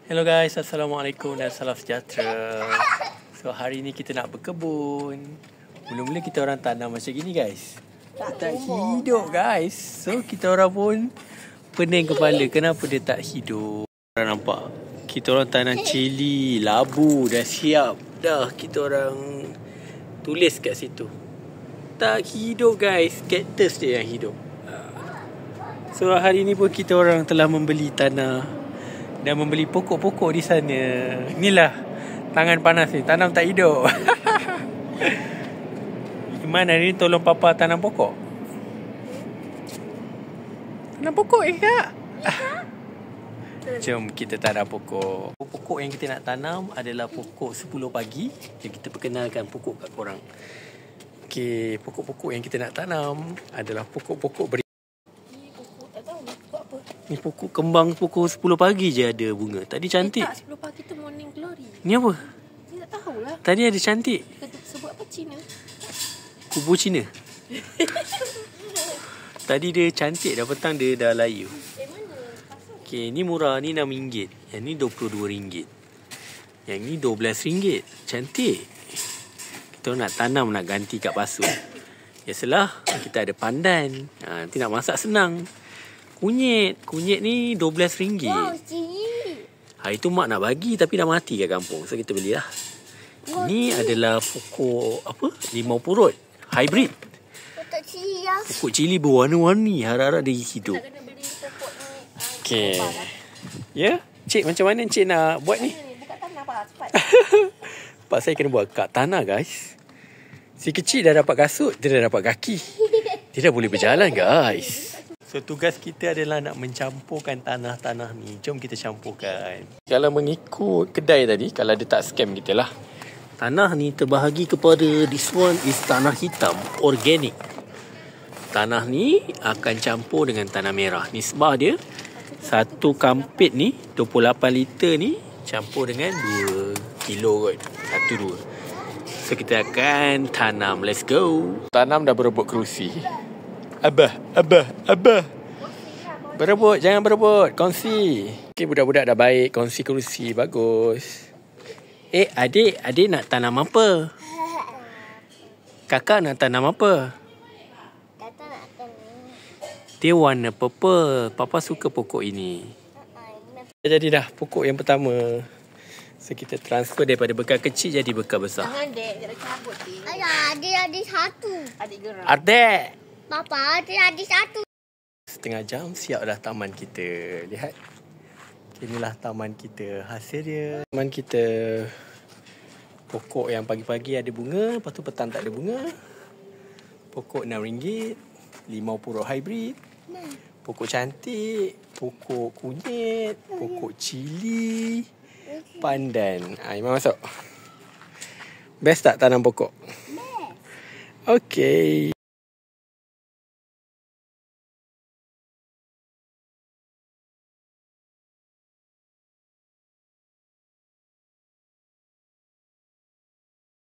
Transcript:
Hello guys, Assalamualaikum dan salam sejahtera. So hari ni kita nak berkebun. Mula-mula kita orang tanam macam gini guys, tak hidup guys. So kita orang pun pening kepala, kenapa dia tak hidup. Korang nampak, kita orang tanam cili, labu dah siap. Dah kita orang tulis kat situ, tak hidup guys, cactus dia yang hidup. So hari ni pun kita orang telah membeli tanah dan membeli pokok-pokok di sana. Inilah tangan panas ni, tanam tak hidup. Iman hari ni tolong papa tanam pokok. Tanam pokok kak? Jom kita tanam pokok. Pokok yang kita nak tanam adalah pokok 10 pagi. Yang kita perkenalkan pokok kat korang. Okay, pokok-pokok yang kita nak tanam adalah pokok-pokok ni pokok kembang pukul 10 pagi je ada bunga. Tadi cantik. Tak, 10 pagi tu morning glory. Ni apa? Ni tak tahulah. Tadi ada cantik. Kita sebut apa Cina? Kubu Cina. Tadi dia cantik, dah petang dia dah layu. Mana? Okay, ni murah. Ni RM6. Yang ni RM22. Yang ni RM12. Cantik. Kita nak tanam, nak ganti kat pasu. Biasalah, kita ada pandan. Nanti nak masak senang. Kunyit ni RM12. Wow, cili. Hari tu mak nak bagi tapi dah mati kat kampung. So kita belilah. Ini adalah pokok apa? Limau purut. Hybrid. Pokok cili ya. Pokok cili berwarna-warni. Harap-harap dia hidup. Nak kena beli pokok ni. Okay. Ya? Cik macam mana cik nak buat ni? Buka tanah apa? Cepat. Pak saya kena buat kat tanah guys. Si kecil dah dapat kasut. Dia dah dapat kaki. Dia dah boleh berjalan guys. So tugas kita adalah nak mencampurkan tanah-tanah ni. Jom kita campurkan. Kalau mengikut kedai tadi, kalau dia tak scam kita lah, tanah ni terbahagi kepada this one is tanah hitam organik. Tanah ni akan campur dengan tanah merah. Nisbah dia satu kampit ni 28 liter ni campur dengan 2 kilo kot. 1-2. So kita akan tanam. Let's go. Tanam dah berebut kerusi. Abah. Berebut, jangan berebut. Kongsi. Okay, budak-budak dah baik. Kongsi kerusi, bagus. Adik nak tanam apa? Kakak nak tanam apa? Kakak nak tanam. Dia warna purple. Papa suka pokok ini. Jadi dah pokok yang pertama. So kita transfer daripada bekal kecil jadi bekal besar. Jangan dek, dia dah cabut dia. Ayah, adik satu. Adik geram. Adik! Papa, adik satu. Setengah jam siap dah taman kita. Lihat. Inilah taman kita. Hasil dia. Taman kita. Pokok yang pagi-pagi ada bunga. Lepas tu petang tak ada bunga. Pokok RM6. Limau purut hybrid. Pokok cantik. Pokok kunyit. Pokok cili. Pandan. Iman masuk. Best tak tanam pokok? Best. Okay.